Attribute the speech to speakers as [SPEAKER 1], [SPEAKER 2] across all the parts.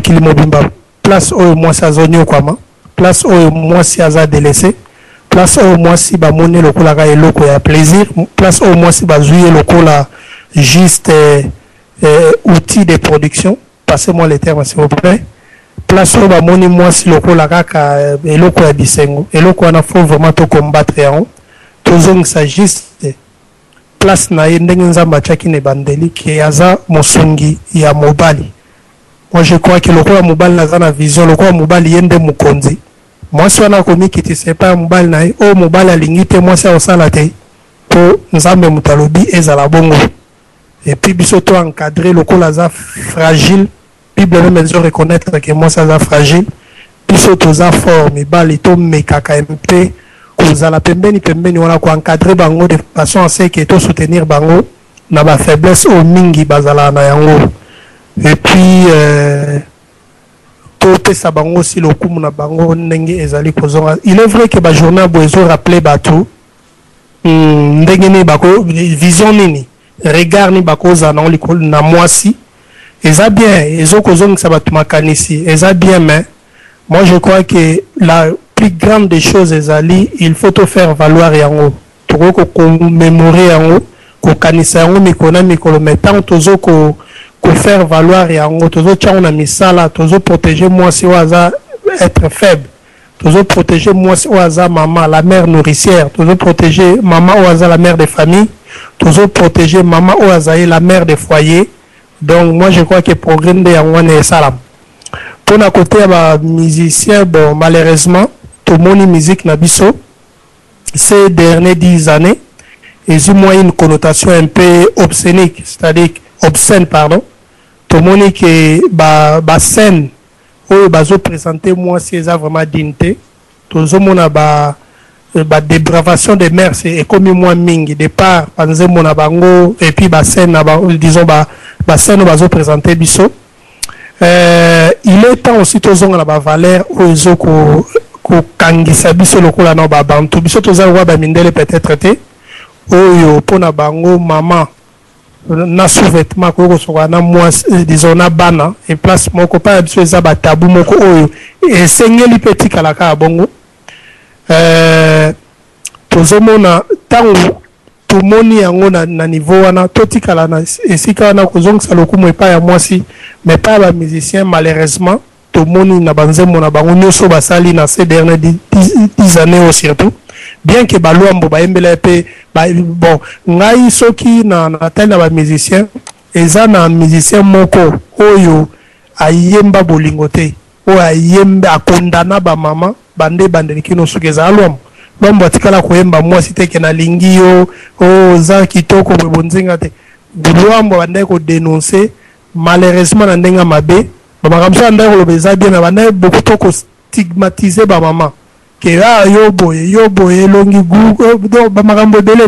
[SPEAKER 1] mokili mobimba place oyo mwasi azonyokwama place oyo mwasi aza délaissé place oyo mwasi bamoni lokolaka eloko ya plaisir place oyo mwasi bazwi lokola juste outil de production passez-moi les termes s'il vous plaît place oyo bamoni mwasi lokola kaka eloko ya bisengo eloko wana faut vraiment to combattre yango tozongisa juste place na ye ndenge nzambe atiaki na ebandeli ke aza mosungi ya mobali. Moi je crois que lokola mobali naza na vision lokola mobali ye nde mokonzi mwasi wana akomikitisa epai ya mobali na ye oyo mobali alingi te mwasi aosala te mpo nzambe moto alobi ezala bongo epuis biso to encadre lokola aza fragile bible même ezo reconnaître ke mwasi aza fragile biso toza fort mibali tomekaka mpe kozala pembeni wana koencadre bango de façon à ce que tosoutenir bango na bafaiblesse oyo mingi bazala na yango et puis topesa bango aussi lokumu na bango ndenge ezali kozonga. Il est vrai que bajournal bo ezo rappeler bato ndenge ni bako vision nini regard ni bakoza na likolo na mwasi eza bien ezo kozongisa bato makanisi eza bien mais moi je crois que la plus grande des choses ezali il faut te faire valoir yango toko commémorer yango ko kanisa yango mikona mikolo mais tant tozo ko faire valoir yango tozo tchango na misala tozo protéger mwasi waza être faible tozo protéger mwasi waza maman la mère nourricière tozo protéger maman waza la mère de famille tozo protéger maman waza la mère de foyer. Donc moi je crois que programme de yango ne salam pour na côté ba musicien bon malheureusement tout moni musique na biso ces dernières 10 années ils ont une connotation un peu obscénique c'est-à-dire obscène pardon tout moni que ba scène où bazo présenter moi si ça vraiment dignité tout mona ba dépravation de mœurs c'est comme moi mingi départ panze mona bango et puis ba scène disons ba scène bazo présenter biso il est temps aussi tozonga na ba valeur ozo ko kangisa biso lokola na ba bantu biso toza wa ba mindele peut-être te oyo pona bango maman na sous-vêtement ko soka na moi disons na bana et place moko pa biso eza ba tabou moko oyo et sengeli petit kalaka bongo tozomona tango tomoni yango na niveau wana totikala na esika wana kozongisa lokumu epai ya mwasi mais pas ba musicien malheureusement tomoni na banzembo na bango nyonso basali na ces dernières 10 années surtout bien que balwambo baembela pe bon ngai soki na tel na ba musicien eza na musicien moko oyo ayemba bolingo te oyo ayemba akondana ba mama bande kino soki eza alwambo lombo atikala koyemba mwasi te ke na lingi yo o za kitoko bonzinga te bulwambo bande ko dénoncer malheureusement na ndenga mabe bamakamso anda ko lobeza bien na bande beaucoup trop stigmatiser ba mama ke yo boye longi gu do bamakambo bele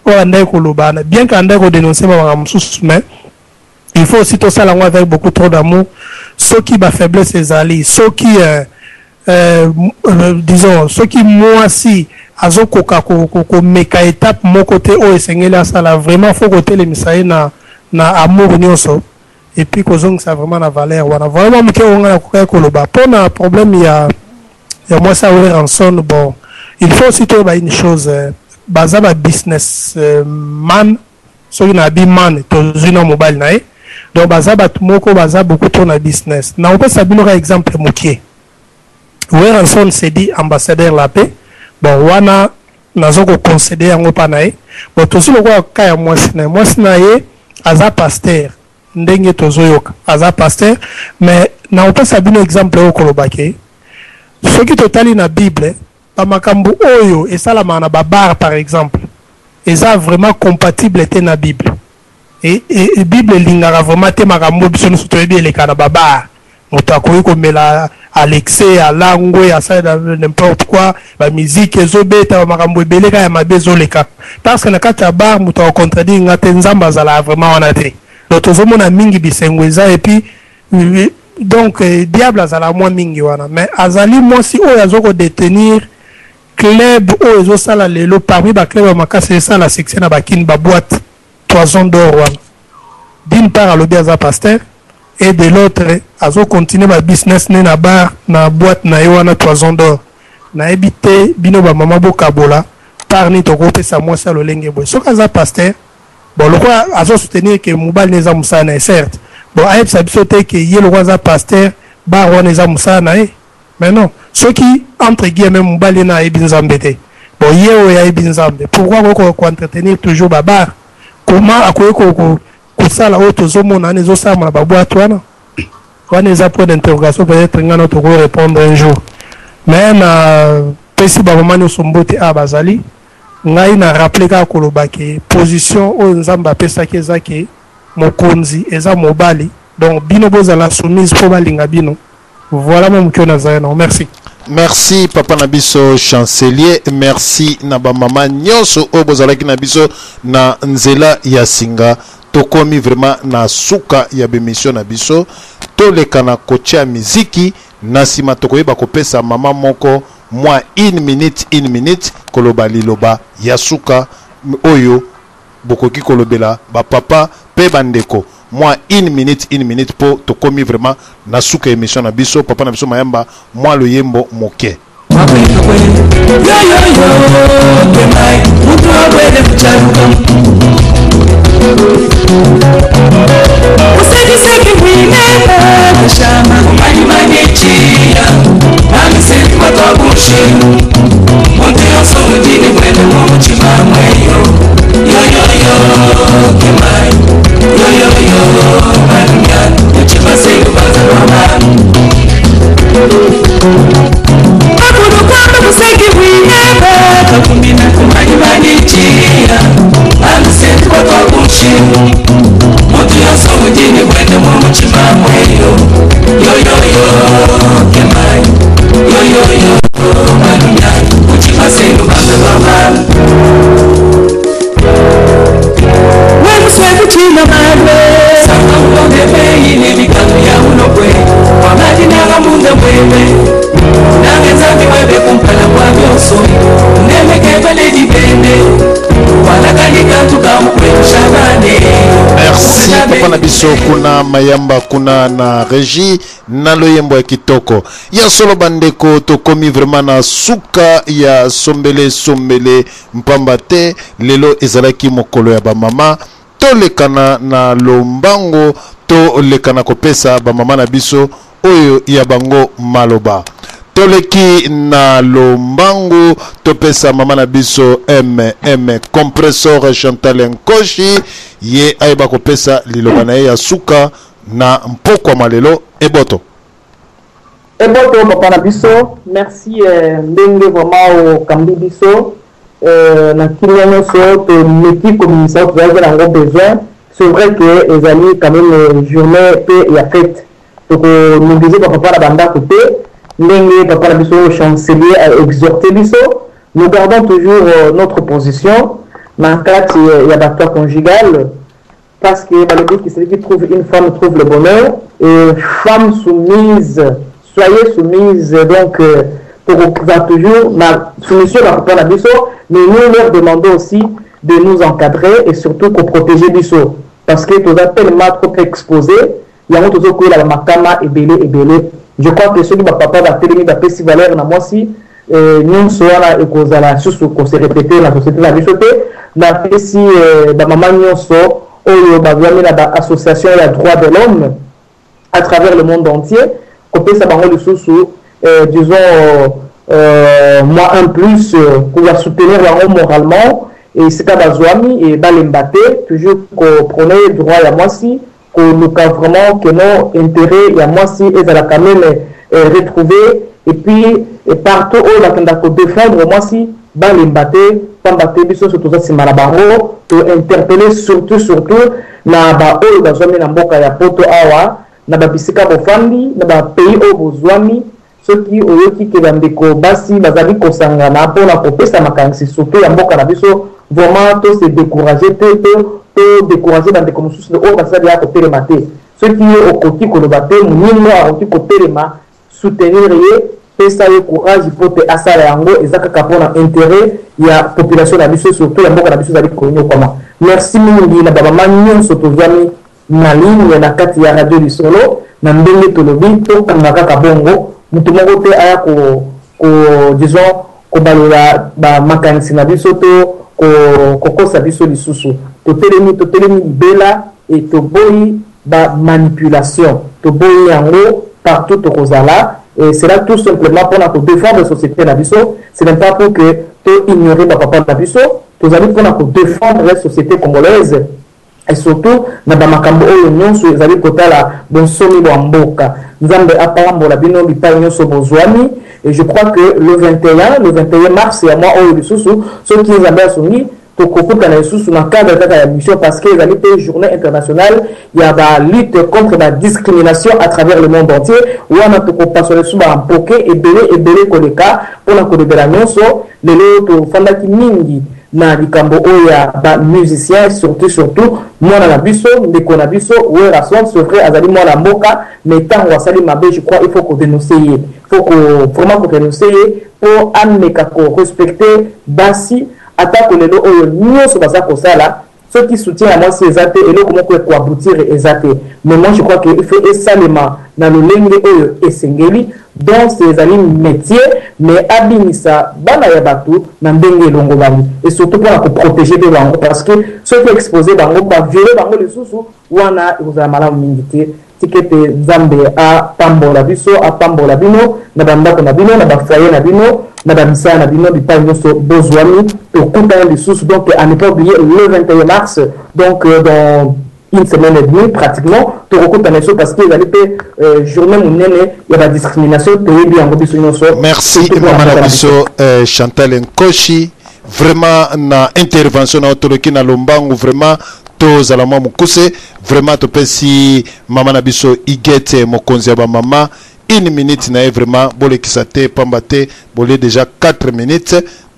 [SPEAKER 1] o anda ko lobana bien que anda ko dénoncer ba makamso mais il faut aussi tout ça là avec beaucoup trop d'amour ceux qui ba faiblesse ezali ceux qui disons ceux qui moi si azokoka ko meka étape mon côté o esengeli asala vraiment faut côté les misaye na amour nyonso et puis kozong ça vraiment la valeur wana vraiment mke onga ko koloba pona problème il y a moi ça ouvrir en son bon il faut aussi trouver une chose baza ba business man so na bi man to zina mobile na donc baza ba moko baza beaucoup trop na business na on peut sabino exemple mokier Weranson s'est dit ambassadeur la paix. Bon, wana nazoko concéder yango panae. Bon, tosi lokwa kaya mwasi na ye aza pasteur. Ndenge tozoyoka aza pasteur, mais na opa sabino exemple o kolobake. Ce qui totali na Bible, pa makambu oyo esalama na babar par exemple. Eza vraiment compatible te na Bible. Et Bible lingara vraiment te makambu biso no sotoyebi eleka na babar. Motakoyi komela Alexé à langwe à ça n'importe quoi la musique ezobeta makambo ebeleka ya mabezoleka parce que na kata bar muto contredire ngate nzamba zala vraiment on a été donc tozomona mingi bisengweza et puis donc diable azala moins mingi wana mais azali moi si o yazoko détenir club o ezosala lelo parmi ba club makase ça la section na bakine ba boîte toison d'or wana d'une part alobi aza pasteur et de l'autre azo continuer ma business ne na bar na boîte na yo na Toison d'Or na ebité bino ba mama bokabola parni to ko pesa moi ça lolenge boy so kaza pasteur bon le quoi azo soutenir que mobile neza musana certes bon aïe ça bisote que yelo kwaza pasteur ba wana neza musana mais non ceux qui entre guillemets mobile na ebinzambete bon yeo ya ebinzambe pourquoi ko entretenir toujours babar comment akoye ko sala auto zomo na nezo sama ba boîte wana wana eza point d'interrogation peut-être ngana to répondre un jour mais na pesi ba mama no sombote a bazali ngai na rappeler ka koloba ke position o nzamba pesa ke zake mokonzi eza mobali donc bino bozala soumise po balinga bino voilà mon cœur nazana merci.
[SPEAKER 2] Merci papa Nabiso chancelier, merci na ba mama nyonso o bozalaki na biso na nzela ya singa tokomi vraiment na suka ya bemission na biso toleka na kocha miziki na sima tokoyeba kopesa mama moko mwa 1 minute koloba liloba ya suka oyo bokoki kolobela ba papa pe bandeko moi 1 minute po tokomi vraiment na suka émission na biso papa na biso mayamba moi lo yembo moke Merci papa na biso kuna mayamba kuna na régie na loyembo ya kitoko ya solo bandeko tokomi vraiment na suka ya sombele mpamba te lelo ezalaki mokolo ya ba mama tolekana na lombango tolekana kopesa ba mama na biso oyo ya bango maloba toleki na lombango topesa mama na biso compresseur Chantal Nkoshi ye aiba kopesa liloba na ya suka na mpokwa malelo eboto
[SPEAKER 3] papa na biso merci ndenge vraiment au kambi biso na kiliano so to meki communication vous avez un gros besoin c'est vrai que les amis quand même journée et la fête donc nous disons papa la banda côté ndenge papa na biso chancelier a exhorté biso nous gardons toujours notre position dans le cadre il y a l'acteur conjugal parce que le but qui celui qui trouve une femme trouve le bonheur et femme soumise soyez soumise donc pour toujours la soumission à papa na biso mais nous leur demandons aussi de nous encadrer et surtout qu'on protège biso parce que tout tellement trop exposé il y a un autre que la makama et belé je crois que ceux qui papa va terminer la peste valeur na moi si nous soana et cause la sous qu'on se répéter la société la bisoté na si ba maman nyonso oyo ba vient la association ya droits de l'homme à travers le monde entier côté ça bango le sous disons moi un plus pour soutenir la moralement et c'est pas bazouami et balembate toujours qu'on prenait droit à moi si que nous avons vraiment que nos intérêts il y a moi si et la quand même retrouver et puis partout où la tenda ko défendre moi si balembate pambate biso surtout ça c'est malabaro pour interpeller surtout na ba o bazouami na mboka ya poto awa na ba bisika bofandi na ba pays au bozwami ceux qui oyoki ke bandeko basi bazali kosangana mpona kopesa makanisi surtout ya mboka na biso vraiment to se décourager to décourager bandeko mosusu oyo basali ya kotelema te ceux qui okoki koloba te monino akoki kotelema soutenir ye pesa ye courage po te asala yango eza kaka mpona intérêt ya population na biso surtout ya mboka na biso ezali konyokwama merci mingi na bamama nyonso tozwami na ligne na kati ya radio du solo na ndenge tolobi to kangaka kabongo mutu moko te aya ko disons ko balola ba makanisi na biso to ko kosa biso lisusu to telemi bela et to boyi ba manipulation to boyi yango partout to kozala et c'est là tout simplement pour défendre la société na biso c'est même pas pour que to ignorer ba papa na biso to zali pour défendre la société congolaise et surtout na ba makambo oyo nyonso ezali kotala bonsomi bwa mboka nzambe apambola bino bipai nyonso bozwani et je crois que le 21 mars ya mois oyo lisusu soki nzambe asungi tokokutana lisusu na cadre kaka ya mission parce que ezali pe journée internationale ya ba lutte contre la discrimination à travers le monde entier wana tokopasole su ba mpoke ebele koleka mpona kolebela nyonso lelo tofandaki mingi na likambo oyo ya ba musicien surtout mwana na biso ndeko na biso wera son c'est vrai azali mwana mboka mais ntango asali mabe je crois il faut kodénoncer ye faut vraiment kodénoncer ye po ameka ko respecter basi atako lelo oyo nyonso baza kosala ceux qui soutiennent à moi c'est ezate eloko moko ko aboutir ezate mais moi je crois que il faut esalema na lolenge oyo esengeli donc c'est un métier mais abinisa bana ya batu na ndenge longo bani et surtout pour protéger de bango parce que ceux qui exposés bango ba violer bango les sous wana uzala malamu mingi tikete Nzambe a pambola biso a pambola bino na bandako na bino na bafoyer na bino na bamisa na bino bipai nyonso bozwami to kuta les sous donc à ne pas oublier le 21 mars donc dans une semaine et demie pratiquement to kokutana so parce que ezali pe journée monene ya ba discrimination toyebi yango biso nyonso.
[SPEAKER 2] Merci mama na biso Chantal Nkoshi vraiment na intervention na otoloki na lombangu vraiment tozala mwa mokuse vraiment topesi mama na biso Igete mokonzi ya ba mama 1 minute na vraiment bolekisa te pamba te bolé déjà 4 minutes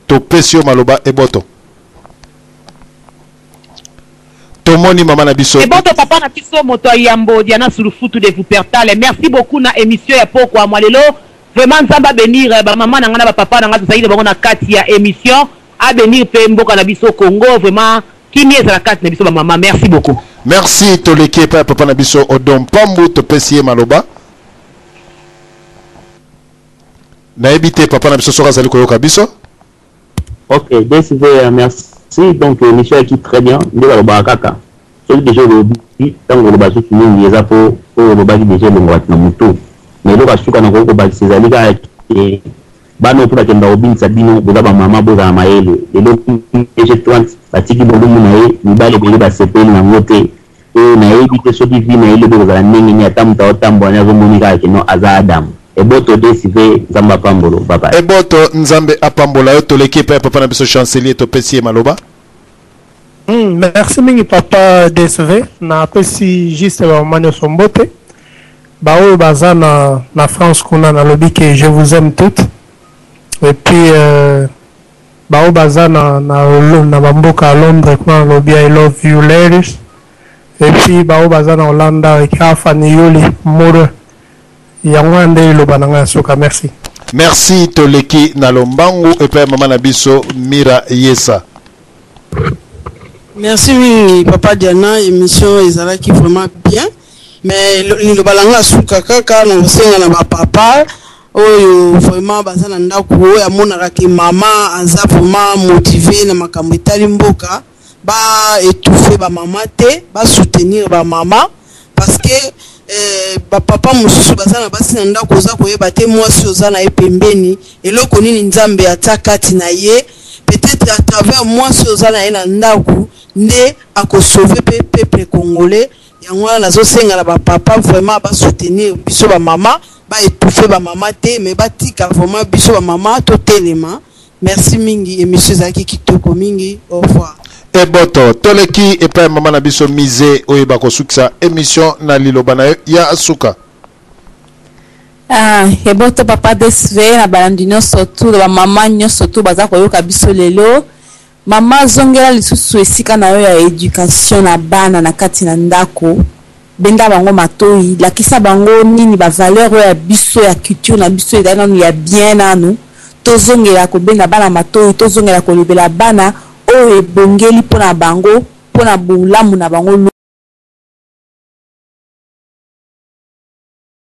[SPEAKER 2] topesi yo maloba eboto. Tomoni mama na biso.
[SPEAKER 4] Et bon to papa na biso moto yambo Diana Sulufutu de Vupertale. Merci beaucoup na émission ya poko a mwalelo. Vraiment nzamba bénir ba maman na ngana ba papa na ngata saide bango na kati ya émission a bénir pe mboka na biso Congo vraiment kini ezala kati na biso ba maman. Merci beaucoup.
[SPEAKER 2] Merci toleki pa papa na biso Odom Pambu to pesi maloba. Na ebité papa na biso soka zali koyoka biso.
[SPEAKER 5] OK, merci. Donc l'émission qui très bien de la bakaka celui déjà le tant le basu fini les apo le baki déjà le ngwati na mutu mais le basu kana ko baki sezali ka et bano to bakenda obinisa bino boza ba mama boza maele et le G30 batiki bolu munae mibale bele ba sepeli na ngote et na ebite so di vi na ile boza ningi ni atamta otambo na zo monika ke no azadam eboto desive nzamba apambolo papa
[SPEAKER 2] eboto nzambe apambola yo toleki pa papa na biso chancelier to pesi maloba.
[SPEAKER 1] Merci mingi papa DSV na pesi juste ba mano sombote ba o baza na France kuna na lobby que je vous aime toutes et puis ba o baza na bamboka à Londres kuna lobby I love you ladies et puis ba o baza na Hollanda et Afani Yoli Moro yangwande lobananga soka. Merci.
[SPEAKER 2] Merci toleki na lombangu et puis mama na biso Mira Yesa.
[SPEAKER 6] Merci papa Diana, émission ezalaki vraiment bien mais le balanga suka kaka na senga na papa oyo vraiment bazana ndako ya monaka ke mama aza vraiment motivé na makambo etali mboka ba étouffer ba mama te ba soutenir ba mama parce que ba papa mususu bazana basi na ndako za koyeba te mwasi ozana epembeni eloko nini nzambe atakati na ye peut-être à travers mwasi ozana na ndako nde ako sauver peuple congolais yango na zo senga la ba papa vraiment ba soutenir biso ba mama ba étouffer ba mama te mais ba tika vraiment biso ba mama to telema. Merci mingi émission zaki kitoko mingi au revoir.
[SPEAKER 2] Eboto toleki et pa mama na biso mise oyeba ko sukisa émission na liloba na ya asuka.
[SPEAKER 7] Eboto papa DSV na balandino surtout ba mama nyo surtout baza koyoka biso lelo. Mama zongela lisusu esika na yo ya éducation na bana na kati na ndako benda bango matoi lakisa bango nini ba valeur ya biso ya culture na biso ezana ya bien nanu tozongela ko benda bana matoi tozongela ko libela bana o ebongeli pona bango pona bulamu na bango.